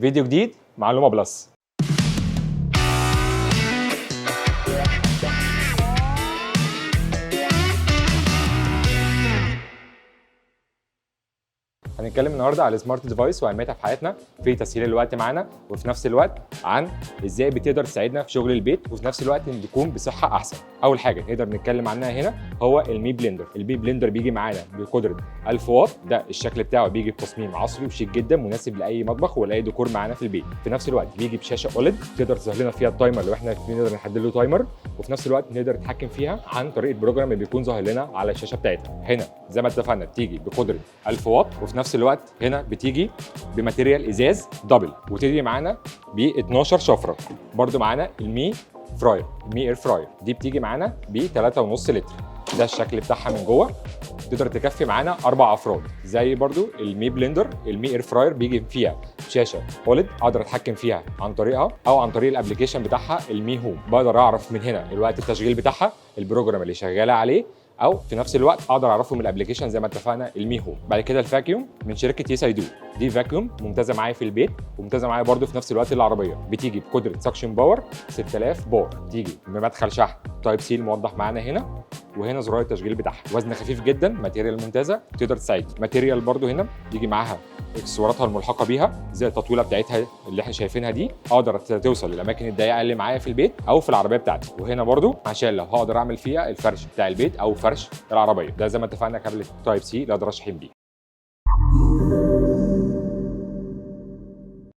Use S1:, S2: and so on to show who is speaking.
S1: فيديو جديد معلومه بلس. هنتكلم النهارده على السمارت ديفايس واهميتها في حياتنا في تسهيل الوقت معانا، وفي نفس الوقت عن ازاي بتقدر تساعدنا في شغل البيت، وفي نفس الوقت نكون بصحه احسن. اول حاجه نقدر نتكلم عنها هنا هو المي بلندر. المي بلندر بيجي معانا بقدره 1000 واط، ده الشكل بتاعه بيجي بتصميم عصري وشيك جدا، مناسب لاي مطبخ ولاي ديكور معانا في البيت. في نفس الوقت بيجي بشاشه اوليد تقدر تظهر لنا فيها التايمر لو احنا نقدر نحدد له تايمر، وفي نفس الوقت نقدر نتحكم فيها عن طريق البروجرام اللي بيكون ظاهر لنا على الشاشه بتاعتها. هنا زي ما اتفقنا بتيجي بقدره 1000 واط، وفي نفس الوقت هنا بتيجي بماتيريال ازاز دبل، وتيجي معانا ب 12 شفره. برده معانا المي فراير، المي اير فراير دي بتيجي معانا ب 3.5 لتر. ده الشكل بتاعها من جوه، تقدر تكفي معانا 4 افراد. زي برده المي بلندر، المي اير فراير بيجي فيها شاشه اوليد اقدر اتحكم فيها عن طريقها او عن طريق الابلكيشن بتاعها المي هوم. بقدر اعرف من هنا الوقت التشغيل بتاعها، البروجرام اللي شغاله عليه، او في نفس الوقت اقدر اعرفه من الابلكيشن زي ما اتفقنا المي هوم. بعد كده الفاكيوم من شركه يس اي دو، دي فاكيوم ممتازه معايا في البيت وممتازه معايا برده في نفس الوقت العربيه. بتيجي بقدره سكشن باور 6000 باور، تيجي بمدخل شحن تايب سي الموضح معانا هنا، وهنا زرار التشغيل بتاعها. وزن خفيف جدا، ماتيريال ممتازه تقدر تساعدني. ماتيريال برده هنا يجي معاها اكسسواراتها الملحقه بيها زي التطويله بتاعتها اللي احنا شايفينها دي، اقدر توصل للاماكن الضيقه اللي معايا في البيت او في العربيه بتاعتي. وهنا برده عشان لو هقدر اعمل فيها الفرش بتاع البيت او فرش العربيه، ده زي ما اتفقنا كابل تايب سي اللي اقدر اشحن بيه.